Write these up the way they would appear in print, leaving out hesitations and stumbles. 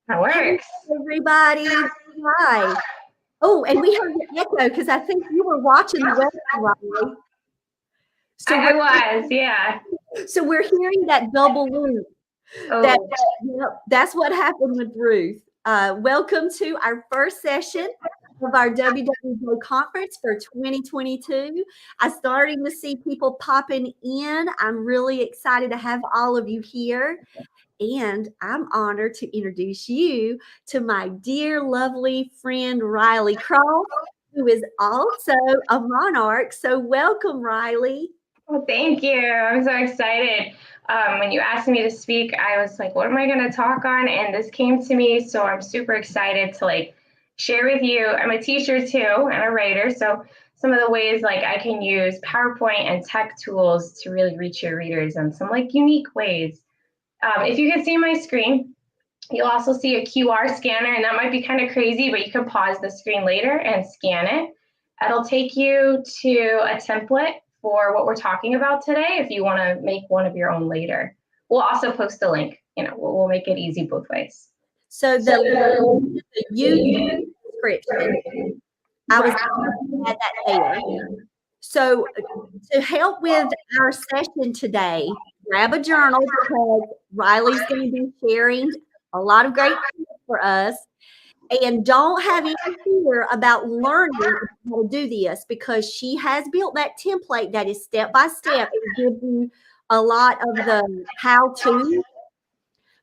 That works. Hey, everybody. Hi. Oh, and we have the echo because I think you were watching the webinar, Riley. I was, yeah. So we're hearing that double loop. That's what happened with Ruth. Welcome to our first session of our WWJ conference for 2022. I'm starting to see people popping in. I'm really excited to have all of you here. And I'm honored to introduce you to my dear, lovely friend, Riley Croft, who is also a monarch. So welcome, Riley. Well, thank you. I'm so excited. When you asked me to speak, I was like, what am I going to talk on? And this came to me. So I'm super excited to share with you. I'm a teacher too and a writer. So some of the ways I can use PowerPoint and tech tools to really reach your readers in some unique ways. If you can see my screen, you'll also see a QR scanner, and that might be kind of crazy, but you can pause the screen later and scan it. It'll take you to a template for what we're talking about today if you want to make one of your own later. We'll also post a link. We'll make it easy both ways. So the YouTube description, I was going to add that there. So to help with our session today, grab a journal because Riley's going to be sharing a lot of great tips for us. And don't have any fear about learning how to do this because she has built that template that is step by step. It gives you a lot of the how-to.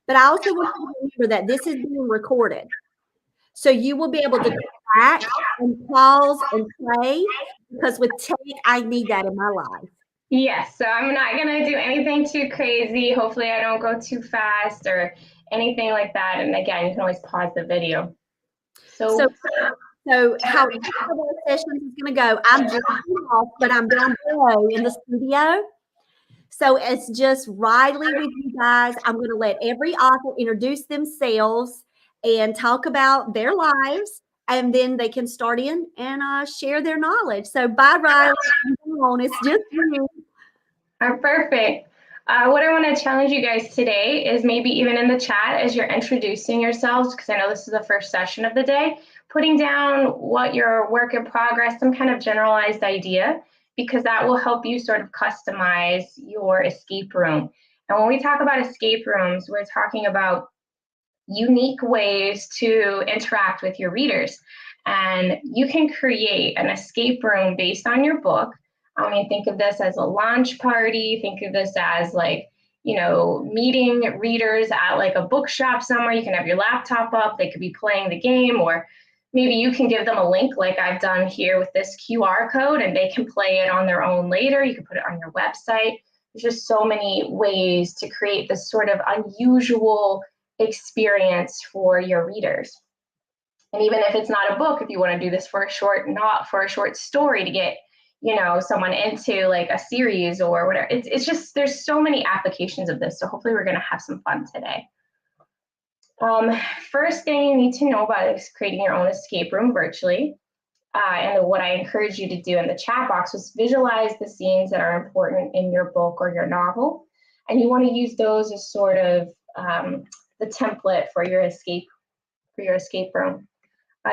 But I also want you to remember that this is being recorded. So you will be able to go back and pause and play because with tech, I need that in my life. Yes, so I'm not going to do anything too crazy. Hopefully I don't go too fast or anything like that. And again, you can always pause the video. So how our sessions is going to go, I'm dropping off, but I'm down below in the studio. So it's just Riley with you guys. I'm going to let every author introduce themselves and talk about their lives, and then they can start in and share their knowledge. So bye, Riley. It's just you. Perfect. What I want to challenge you guys today is maybe even in the chat as you're introducing yourselves, because I know this is the first session of the day, putting down what your work in progress, some kind of generalized idea, because that will help you sort of customize your escape room. And when we talk about escape rooms, we're talking about unique ways to interact with your readers. And you can create an escape room based on your book. I mean, think of this as a launch party. Think of this as meeting readers at a bookshop somewhere. You can have your laptop up. They could be playing the game, or maybe you can give them a link like I've done here with this QR code, and they can play it on their own later. You can put it on your website. There's just so many ways to create this sort of unusual experience for your readers. And even if it's not a book, if you want to do this for a short story to get someone into a series or whatever, it's just, there's so many applications of this. So hopefully we're going to have some fun today. First thing you need to know about is creating your own escape room virtually. And what I encourage you to do in the chat box was visualize the scenes that are important in your book or your novel. And you want to use those as sort of the template for your escape room.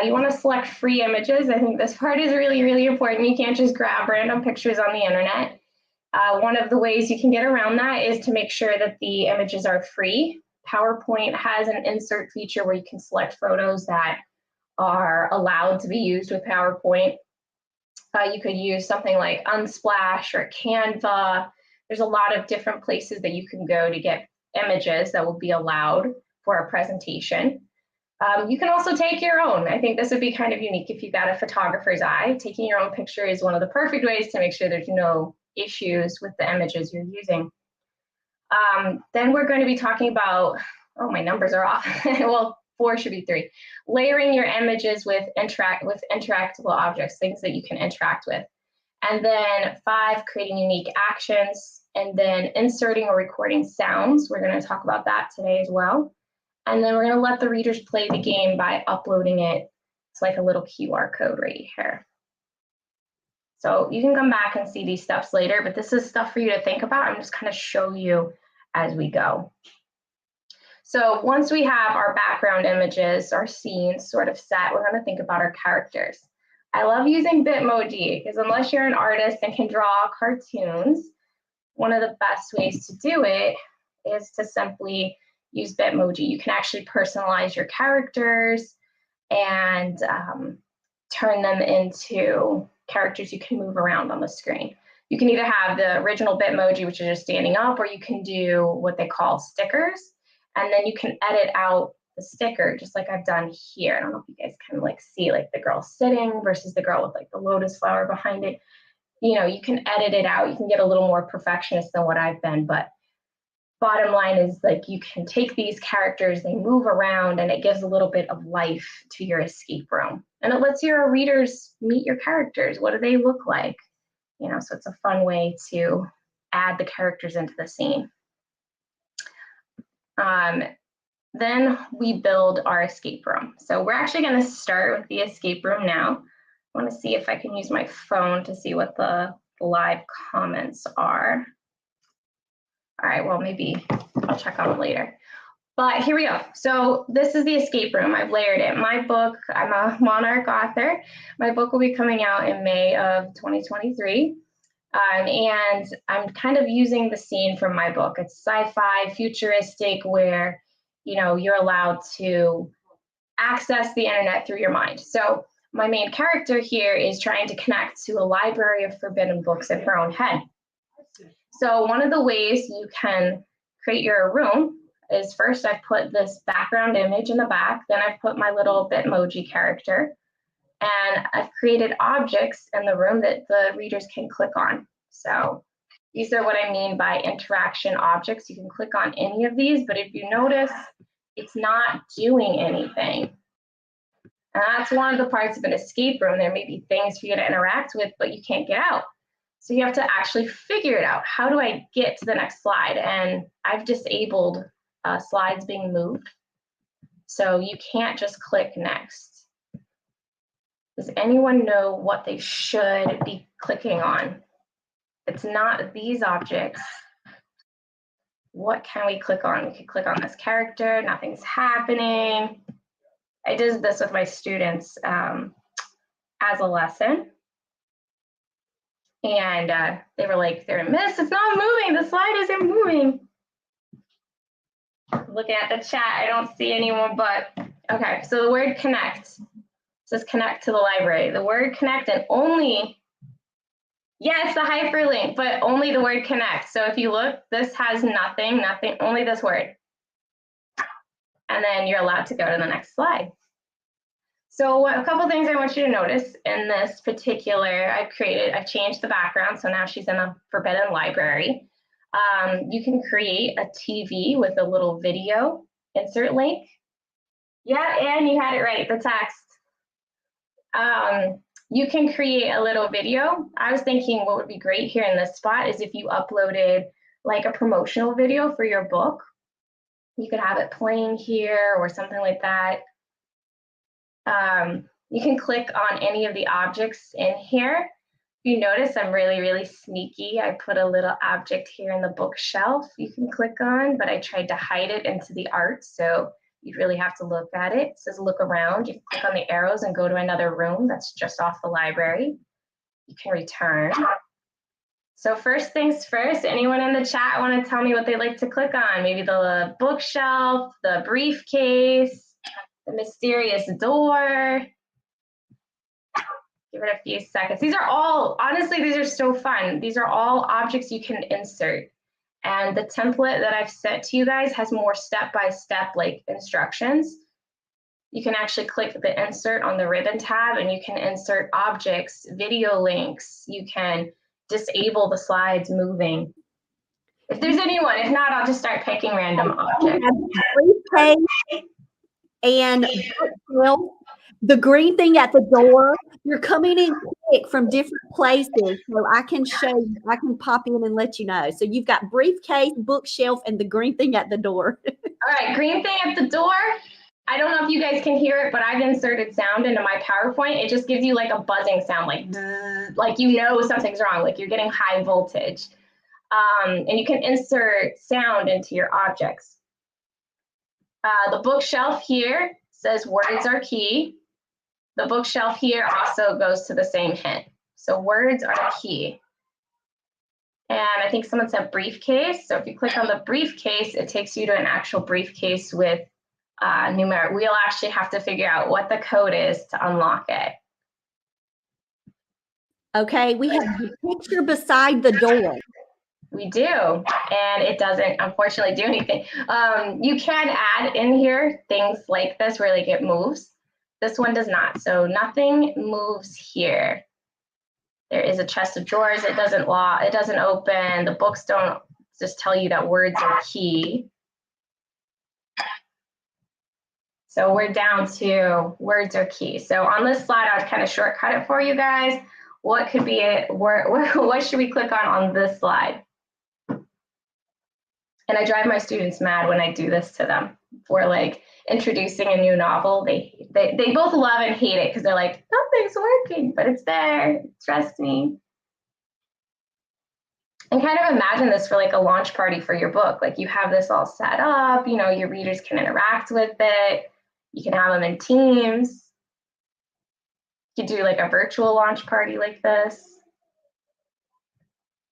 You want to select free images. I think this part is really, really important. You can't just grab random pictures on the internet. One of the ways you can get around that is to make sure that the images are free. PowerPoint has an insert feature where you can select photos that are allowed to be used with PowerPoint. You could use something like Unsplash or Canva. There's a lot of different places that you can go to get images that will be allowed for a presentation. You can also take your own. I think this would be kind of unique if you got a photographer's eye. Taking your own picture is one of the perfect ways to make sure there's no issues with the images you're using. Then we're going to be talking about, oh, my numbers are off. Well, 4 should be 3. Layering your images with interactable objects, things that you can interact with. And then 5, creating unique actions. And then inserting or recording sounds. We're going to talk about that today as well. And then we're going to let the readers play the game by uploading it. It's like a little QR code right here. So you can come back and see these steps later, but this is stuff for you to think about. I'm just kind of show you as we go. So once we have our background images, our scenes sort of set, we're going to think about our characters. I love using Bitmoji because unless you're an artist and can draw cartoons, one of the best ways to do it is to simply use Bitmoji. You can actually personalize your characters and turn them into characters you can move around on the screen. You can either have the original Bitmoji, which is just standing up, or you can do what they call stickers, and then you can edit out the sticker, just like I've done here. I don't know if you guys can like see like the girl sitting versus the girl with like the lotus flower behind it. You know, you can edit it out. You can get a little more perfectionist than what I've been, but bottom line is like you can take these characters, they move around, and it gives a little bit of life to your escape room. And it lets your readers meet your characters. What do they look like? You know, so it's a fun way to add the characters into the scene. Then we build our escape room. So we're actually going to start with the escape room now. I want to see if I can use my phone to see what the live comments are. All right, well, maybe I'll check on it later. But here we go. So this is the escape room. I've layered it. My book, I'm a Monarch author. My book will be coming out in May of 2023. And I'm kind of using the scene from my book. It's sci-fi, futuristic, where, you know, you're allowed to access the internet through your mind. So my main character here is trying to connect to a library of forbidden books in her own head. So one of the ways you can create your room is first I put this background image in the back, then I put my little Bitmoji character, and I've created objects in the room that the readers can click on. So these are what I mean by interaction objects. You can click on any of these, but if you notice, it's not doing anything. And that's one of the parts of an escape room. There may be things for you to interact with, but you can't get out. So you have to actually figure it out. How do I get to the next slide? And I've disabled slides being moved. So you can't just click next. Does anyone know what they should be clicking on? It's not these objects. What can we click on? We could click on this character, nothing's happening. I did this with my students as a lesson. And they were like, Miss, it's not moving, the slide isn't moving. Looking at the chat, I don't see anyone, but okay, so the word connect says connect to the library. The word connect and only, yes, the hyperlink, but only the word connect. So if you look, this has nothing, only this word. And then you're allowed to go to the next slide. So a couple things I want you to notice in this particular, I've changed the background. So now she's in a forbidden library. You can create a TV with a little video insert link. Yeah, and you had it right, the text. You can create a little video. I was thinking what would be great here in this spot is if you uploaded like a promotional video for your book. You could have it playing here or something like that. You can click on any of the objects in here. You notice I'm really, really sneaky. I put a little object here in the bookshelf you can click on, but I tried to hide it into the art, so you really have to look at it. It says look around. You can click on the arrows and go to another room that's just off the library. You can return. So first things first, anyone in the chat want to tell me what they like to click on? Maybe the bookshelf, the briefcase, the mysterious door. Give it a few seconds. These are all, honestly, these are so fun. These are all objects you can insert. And the template that I've sent to you guys has more step-by-step like instructions. You can actually click the insert on the ribbon tab and you can insert objects, video links. You can disable the slides moving. If there's anyone, if not, I'll just start picking random objects. Briefcase and the green thing at the door, you're coming in quick from different places. So I can show you, I can pop in and let you know. So you've got briefcase, bookshelf, and the green thing at the door. All right, green thing at the door. I don't know if you guys can hear it, but I've inserted sound into my PowerPoint. It just gives you like a buzzing sound, like you know something's wrong, like you're getting high voltage. And you can insert sound into your objects. The bookshelf here says words are key. The bookshelf here also goes to the same hint. So words are key. And I think someone said briefcase. So if you click on the briefcase, it takes you to an actual briefcase with numeric. We'll actually have to figure out what the code is to unlock it. Okay, we have the picture beside the door. We do, and it doesn't unfortunately do anything. You can add in here things like this where like it moves. This one does not, so nothing moves here. There is a chest of drawers. It doesn't lock. It doesn't open. The books don't just tell you that words are key. So we're down to words are key. So on this slide, I would kind of shortcut it for you guys. What could be it? What should we click on this slide? And I drive my students mad when I do this to them for like introducing a new novel. They both love and hate it because they're like, nothing's working, but it's there. Trust me. And kind of imagine this for like a launch party for your book. Like you have this all set up, you know, your readers can interact with it. You can have them in teams. You could do like a virtual launch party like this.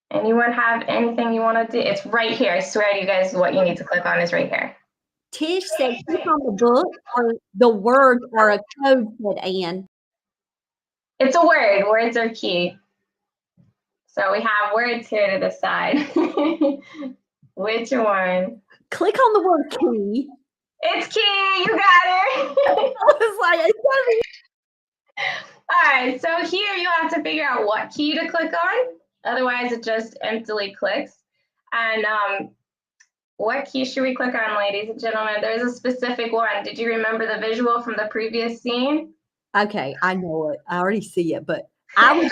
Anyone have anything you want to do? It's right here. I swear to you guys, what you need to click on is right here. Tish said click on the book or the word or a code, said Ann. It's a word. Words are key. So we have words here to the side. Which one? Click on the word key. It's key. You got it. I was like, it's gonna be. All right. So here you have to figure out what key to click on. Otherwise, it just emptily clicks. And what key should we click on, ladies and gentlemen? There's a specific one. Did you remember the visual from the previous scene? Okay, I know it. I already see it, but I was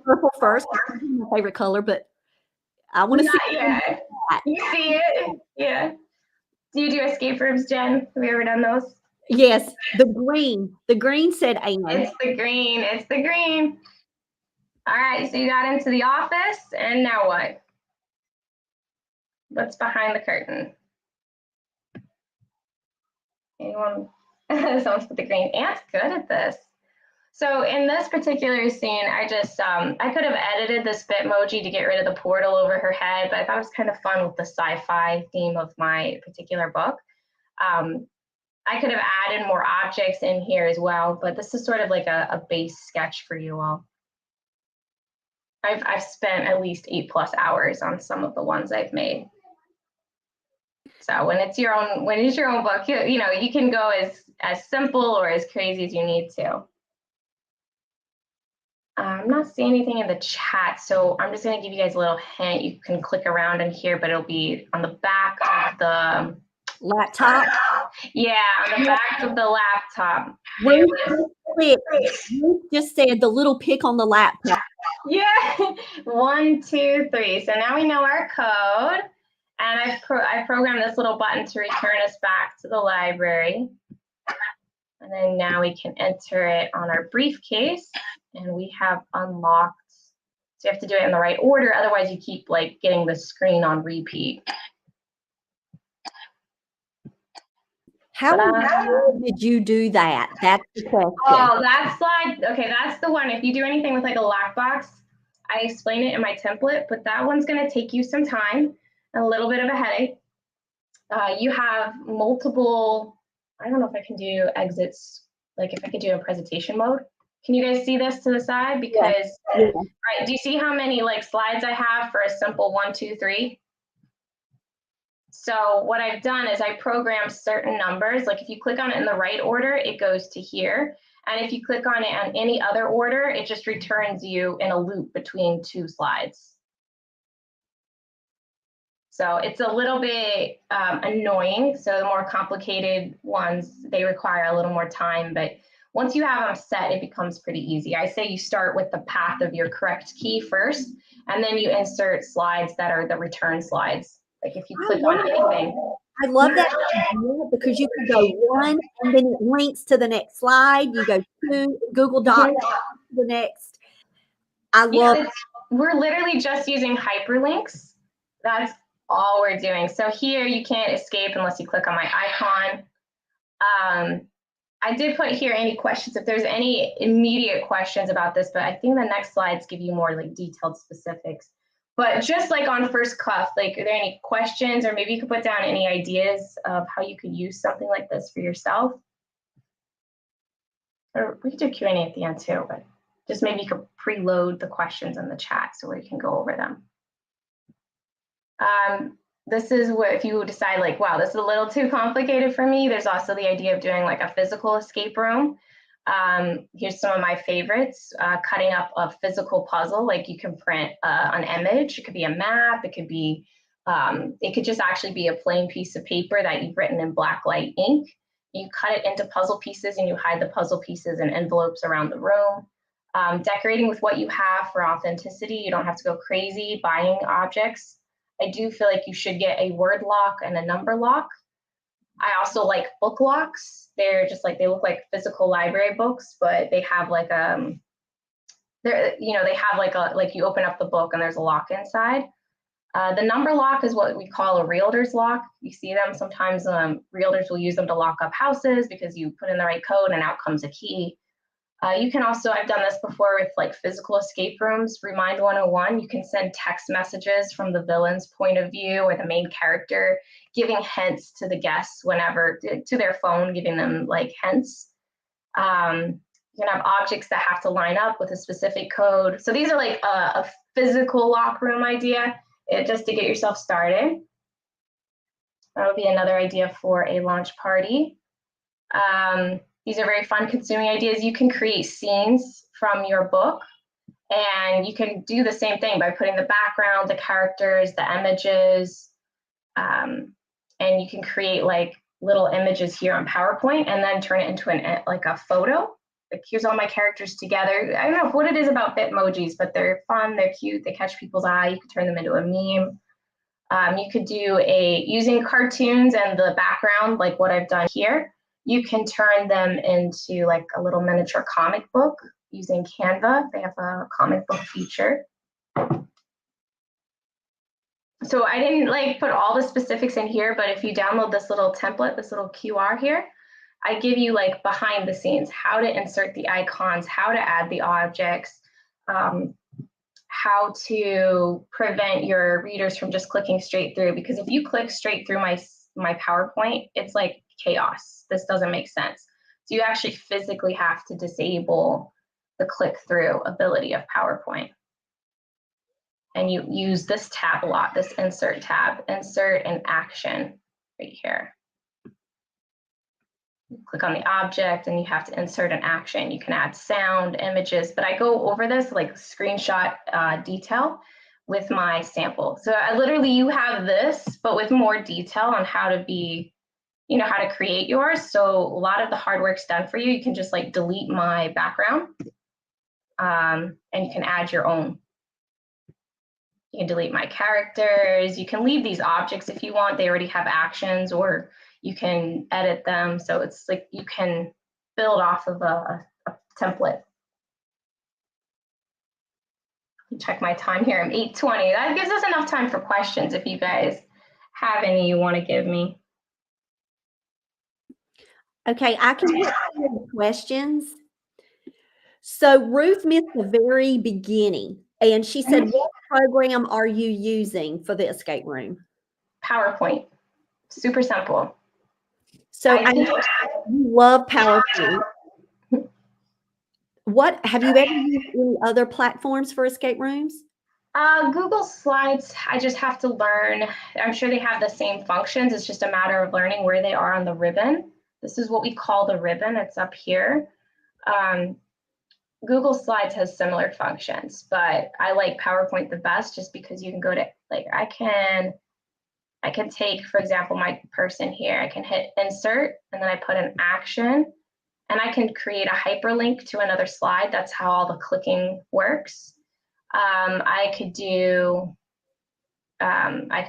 purple first. It's my favorite color, but I want to see it. You see it? Yeah. Do you do escape rooms, Jen? Have you ever done those? Yes, the green. The green said Ann. It's the green. It's the green. All right, so you got into the office, and now what? What's behind the curtain? Anyone? Someone's put the green. Ant's good at this. So in this particular scene, I just, I could have edited this Bitmoji to get rid of the portal over her head, but I thought it was kind of fun with the sci-fi theme of my particular book. I could have added more objects in here as well, but this is sort of like a base sketch for you all. I've spent at least 8+ hours on some of the ones I've made. So when it's your own book, you know, you can go as simple or as crazy as you need to. I'm not seeing anything in the chat, so I'm just going to give you guys a little hint. You can click around in here, but it'll be on the back of the laptop. Yeah, on the back of the laptop. Ruth just said the little pic on the laptop. Yeah, 1, 2, 3. So now we know our code, and I programmed this little button to return us back to the library. And then now we can enter it on our briefcase, and we have unlocked. So you have to do it in the right order, otherwise you keep like getting the screen on repeat. How did you do that? That's the question. Oh, that slide. Okay, that's the one. If you do anything with like a lockbox, I explain it in my template, but that one's going to take you some time and a little bit of a headache. You have multiple, I don't know if I can do exits, like if I could do a presentation mode. Can you guys see this to the side? Because, yeah. Right, do you see how many like slides I have for a simple 1, 2, 3? So what I've done is I programmed certain numbers. Like if you click on it in the right order, it goes to here. And if you click on it on any other order, it just returns you in a loop between 2 slides. So it's a little bit annoying. So the more complicated ones, they require a little more time. But once you have them set, it becomes pretty easy. I say you start with the path of your correct key first, and then you insert slides that are the return slides. Like if you click on anything. I love that because you can go 1 and then it links to the next slide. You go 2, Google Docs to the next. I love We're literally just using hyperlinks. That's all we're doing. So here you can't escape unless you click on my icon. I did put here any questions, if there's any immediate questions about this, but I think the next slides give you more like detailed specifics. But just like on first cuff, like, are there any questions, or maybe you could put down any ideas of how you could use something like this for yourself? Or we could do Q&A at the end too, but just maybe you could preload the questions in the chat so we can go over them. This is what, if you decide like, wow, this is a little too complicated for me, there's also the idea of doing like a physical escape room. Here's some of my favorites, cutting up a physical puzzle, like you can print an image, it could be a map, it could just actually be a plain piece of paper that you've written in black light ink. You cut it into puzzle pieces and you hide the puzzle pieces in envelopes around the room. Decorating with what you have for authenticity, you don't have to go crazy buying objects. I do feel like you should get a word lock and a number lock. I also like book locks. They're just like, they look like physical library books, but they have like they have like you open up the book and there's a lock inside. The number lock is what we call a realtor's lock. You see them sometimes. Realtors will use them to lock up houses because you put in the right code and out comes a key. You can also, I've done this before with like physical escape rooms, Remind 101, you can send text messages from the villain's point of view or the main character, giving hints to the guests whenever, to their phone, giving them like hints. You can have objects that have to line up with a specific code. So these are like a physical lock room idea, just to get yourself started. That would be another idea for a launch party. These are very fun consuming ideas. You can create scenes from your book, and you can do the same thing by putting the background, the characters, the images, and you can create like little images here on PowerPoint and then turn it into like a photo. Like, here's all my characters together. I don't know what it is about Bitmojis, but they're fun, they're cute, they catch people's eye. You could turn them into a meme. You could do using cartoons and the background, like what I've done here. You can turn them into like a little miniature comic book using Canva. They have a comic book feature. So I didn't like put all the specifics in here, but if you download this little template, this little QR here, I give you like behind the scenes, how to insert the icons, how to add the objects, how to prevent your readers from just clicking straight through. Because if you click straight through my PowerPoint, it's like chaos. This doesn't make sense. So you actually physically have to disable the click-through ability of PowerPoint. And you use this tab a lot, this insert tab, insert an action right here. You click on the object and you have to insert an action. You can add sound, images, but I go over this like screenshot detail with my sample. So you have this, but with more detail on how to be, how to create yours. So a lot of the hard work's done for you. You can just like delete my background and you can add your own. You can delete my characters. You can leave these objects if you want. They already have actions, or you can edit them. So it's like you can build off of a template. Check my time here. I'm 8:20. That gives us enough time for questions if you guys have any you want to give me. Okay, I can get some questions. So Ruth missed the very beginning, and she said, what program are you using for the escape room? PowerPoint. Super simple. So I know you love PowerPoint. What have you ever used any other platforms for escape rooms? Google Slides, I just have to learn. I'm sure they have the same functions. It's just a matter of learning where they are on the ribbon. This is what we call the ribbon. It's up here. Google Slides has similar functions, but I like PowerPoint the best just because you can go to, like, I can take, for example, my person here. I can hit insert and then I put an action and I can create a hyperlink to another slide. That's how all the clicking works. I could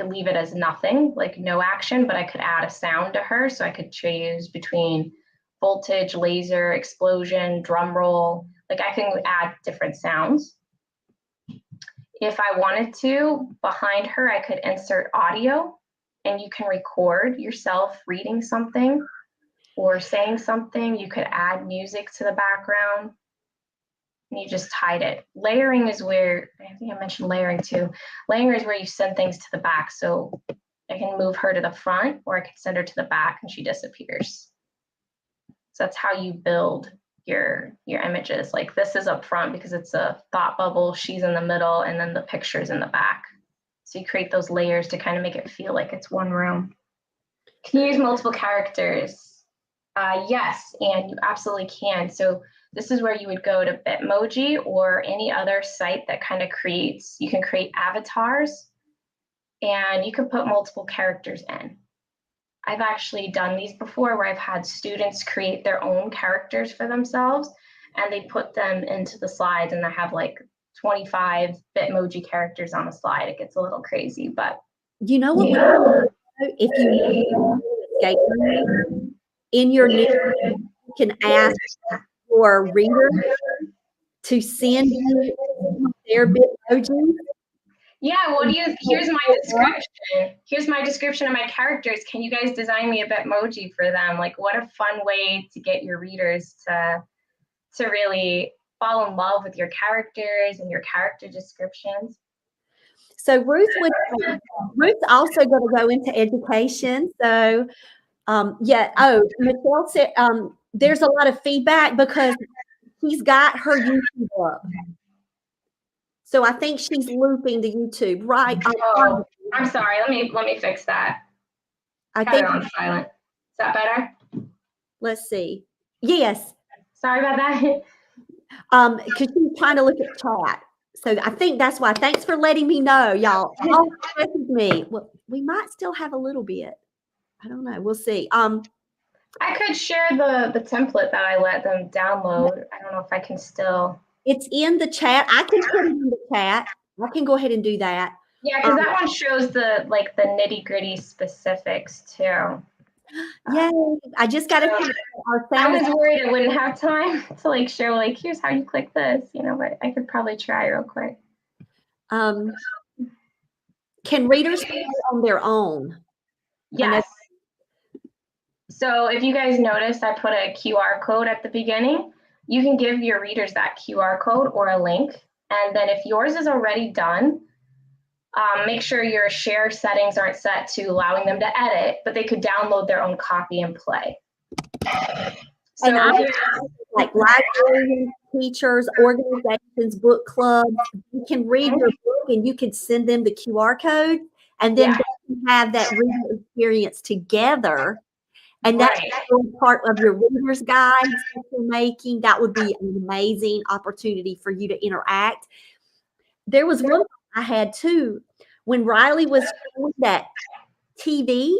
leave it as nothing, like no action, but I could add a sound to her. So I could choose between voltage, laser, explosion, drum roll. Like I can add different sounds. If I wanted to, behind her, I could insert audio, and you can record yourself reading something or saying something. You could add music to the background, and you just hide it. Layering is where, I think I mentioned layering too. Layering is where you send things to the back. So I can move her to the front, or I can send her to the back and she disappears. So that's how you build your images. Like this is up front because it's a thought bubble, she's in the middle, and then the picture's in the back. So you create those layers to kind of make it feel like it's one room. Can you use multiple characters? Yes, and you absolutely can. So this is where you would go to Bitmoji or any other site that kind of creates, you can create avatars, and you can put multiple characters in. I've actually done these before where I've had students create their own characters for themselves, and they put them into the slides, and I have like 25 Bitmoji characters on a slide. It gets a little crazy, but You know what? If you escape room in your new, you can ask your reader to send you their Bitmoji. yeah, here's my description. Here's my description of my characters. Can you guys design me a Bitmoji for them? Like, what a fun way to get your readers to really fall in love with your characters and your character descriptions. So Ruth's also going to go into education. So yeah. Oh, Michelle said there's a lot of feedback because she's got her YouTube up. So I think she's looping the YouTube, right? Oh, I'm sorry. Let me fix that. I Got think it on silent. Is that better? let's see. Yes. Sorry about that. Because she's trying to look at chat. So I think that's why. Thanks for letting me know, y'all. All with me. Well, we might still have a little bit. I don't know. We'll see. I could share the template that I let them download. I don't know if I can still. It's in the chat. I can put it in the chat. I can go ahead and do that. Yeah, because that one shows the nitty gritty specifics too. Yeah, I just got to. I was worried I wouldn't have time to like show like here's how you click this, but I could probably try real quick. Can readers play on their own? Yes. So if you guys noticed, I put a QR code at the beginning. You can give your readers that QR code or a link. And then if yours is already done, make sure your share settings aren't set to allowing them to edit, but they could download their own copy and play. So like librarians, teachers, organizations, book clubs, you can read your book and you can send them the QR code, and then they can have that reading experience together. And that's part of your reader's guides that you're making. That would be an amazing opportunity for you to interact. There was one I had too. When Riley was showing that TV,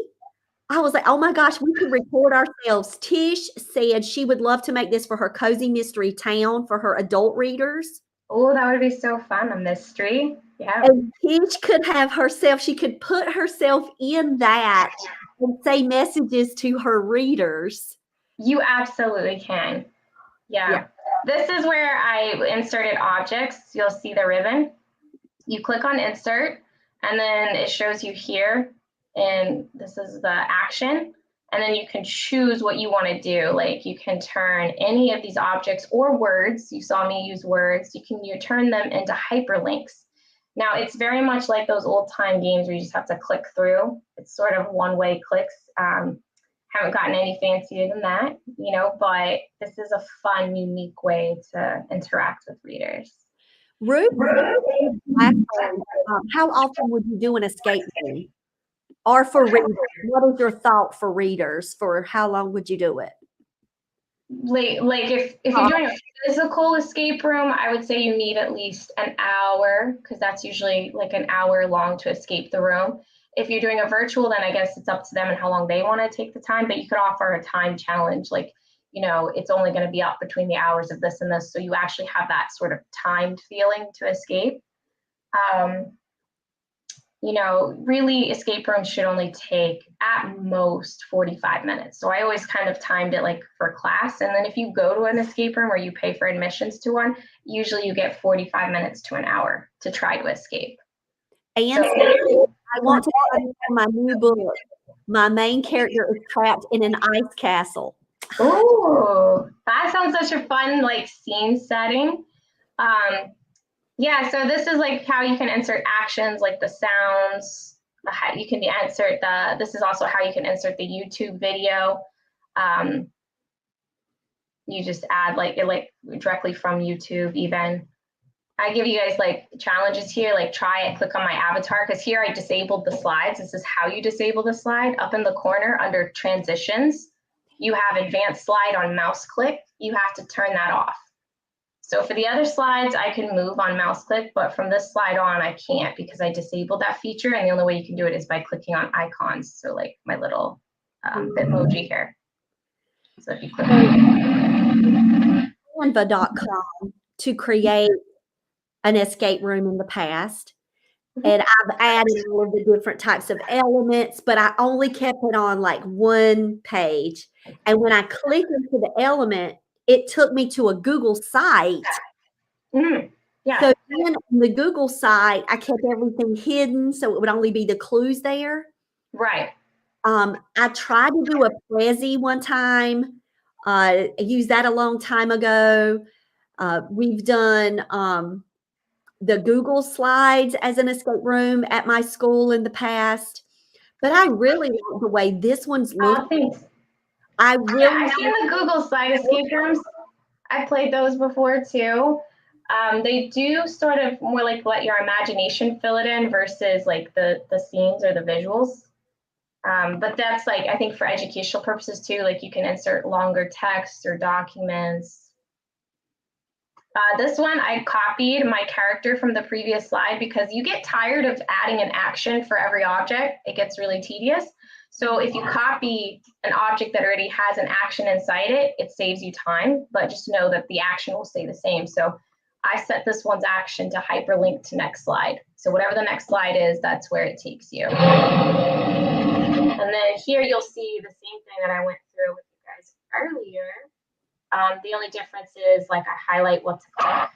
I was like, oh my gosh, we could record ourselves. Tish said she would love to make this for her Cozy Mystery Town for her adult readers. Oh, that would be so fun, a mystery. Yeah. And Tish could have herself, she could put herself in that and say messages to her readers. You absolutely can. Yeah. This is where I inserted objects. You'll see the ribbon. You click on insert, and then it shows you here, and this is the action. And then you can choose what you want to do. Like you can turn any of these objects or words. You saw me use words. You turn them into hyperlinks. Now it's very much like those old time games where you just have to click through. It's sort of one-way clicks. Haven't gotten any fancier than that, but this is a fun, unique way to interact with readers. Ruth, how often would you do an escape room? Or for readers, what is your thought for readers? For how long would you do it? Like if you're doing a physical escape room, I would say you need at least an hour, because that's usually like an hour long to escape the room. If you're doing a virtual, then I guess it's up to them and how long they want to take the time, but you could offer a time challenge, like, it's only going to be up between the hours of this and this, so you actually have that sort of timed feeling to escape. really escape rooms should only take at most 45 minutes. So I always kind of timed it like for class. And then if you go to an escape room or you pay for admissions to one, usually you get 45 minutes to an hour to try to escape. And I want to tell you my new book. My main character is trapped in an ice castle. Oh, that sounds such a fun like scene setting. Yeah, so this is like how you can insert actions, like the sounds. You can insert this is also how you can insert the YouTube video. You just add like directly from YouTube even. I give you guys like challenges here, like try it, click on my avatar, because here I disabled the slides. This is how you disable the slide. Up in the corner under transitions, you have advanced slide on mouse click. You have to turn that off. So for the other slides, I can move on mouse click, but from this slide on, I can't because I disabled that feature. And the only way you can do it is by clicking on icons. So like my little Bitmoji here. So if you click on Canva.com to create an escape room in the past. And I've added all of the different types of elements, but I only kept it on like one page. And when I clicked into the element, it took me to a Google site. Yeah. So then on the Google site, I kept everything hidden, so it would only be the clues there. Right. I tried to do a Prezi one time. I used that a long time ago. We've done the Google slides as an escape room at my school in the past, but I really like the way this one's looking. Thanks. I've seen the Google slide escape rooms. I played those before too. They do sort of more like let your imagination fill it in versus like the scenes or the visuals. But that's like, I think for educational purposes too, like you can insert longer text or documents. This one, I copied my character from the previous slide because you get tired of adding an action for every object. It gets really tedious. So if you copy an object that already has an action inside it, it saves you time, but just know that the action will stay the same. So I set this one's action to hyperlink to next slide. So whatever the next slide is, that's where it takes you. And then here you'll see the same thing that I went through with you guys earlier. The only difference is like I highlight what to click.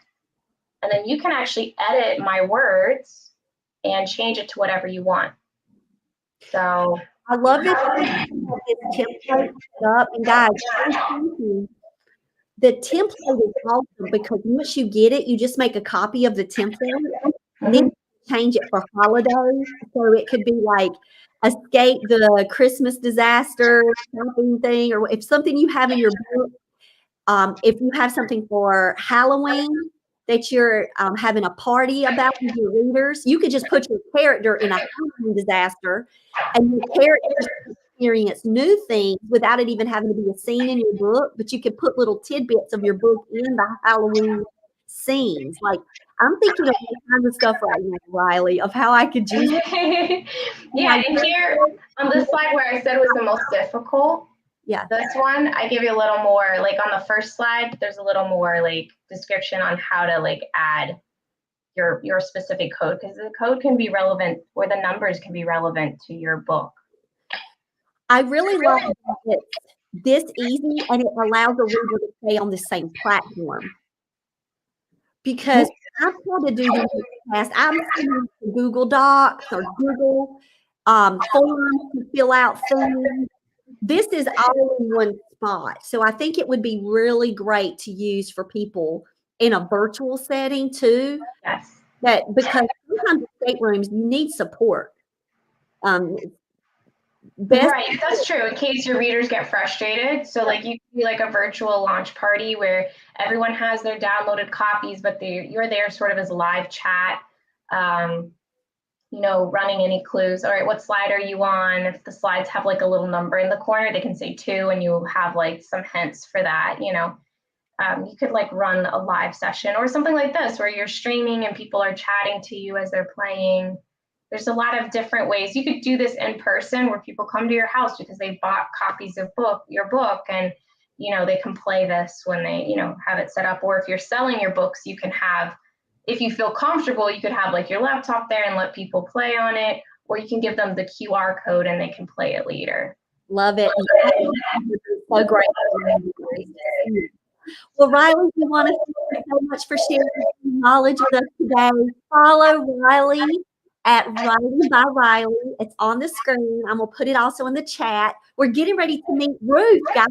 And then you can actually edit my words and change it to whatever you want. So I love it. This template up, and guys, the template is awesome because once you get it, you just make a copy of the template, and then change it for holidays. So it could be like escape the Christmas disaster shopping thing, or if something you have in your book. If you have something for Halloween that you're having a party about with your readers, you could just put your character in a Halloween disaster, and your characters experience new things without it even having to be a scene in your book. But you could put little tidbits of your book in the Halloween scenes. Like I'm thinking of all kinds of stuff right now, Riley, of how I could use. Yeah, and here on this slide where I said was the most difficult. Yeah. This one, I give you a little more, like on the first slide, there's a little more like description on how to like add your specific code, because the code can be relevant, or the numbers can be relevant to your book. I really love that it's this easy and it allows the reader to stay on the same platform. Because I've tried to do this in the past. I'm using Google Docs or Google forms to fill out things. This is all in one spot. So I think it would be really great to use for people in a virtual setting too. Yes. That because sometimes escape rooms, you need support. Right, that's true. In case your readers get frustrated. So like you can do like a virtual launch party where everyone has their downloaded copies, but you're there sort of as a live chat. Running any clues. All right, what slide are you on? If the slides have like a little number in the corner, they can say 2, and you have like some hints for that. You could like run a live session or something like this where you're streaming and people are chatting to you as they're playing. There's a lot of different ways. You could do this in person where people come to your house because they bought copies of your book, and they can play this when they have it set up. Or if you're selling your books, you can have if you feel comfortable, you could have like your laptop there and let people play on it, or you can give them the QR code and they can play it later. Love it. So great. Well, Riley, we want to thank you so much for sharing your knowledge with us today. Follow Riley at Riley by Riley. It's on the screen. I'm going to put it also in the chat. We're getting ready to meet Ruth, guys.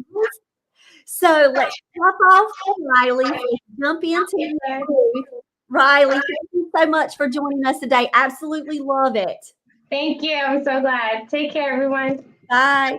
So let's hop off Riley. Let's jump into Ruth. Riley, thank you so much for joining us today. Absolutely love it. Thank you. I'm so glad. Take care, everyone. Bye.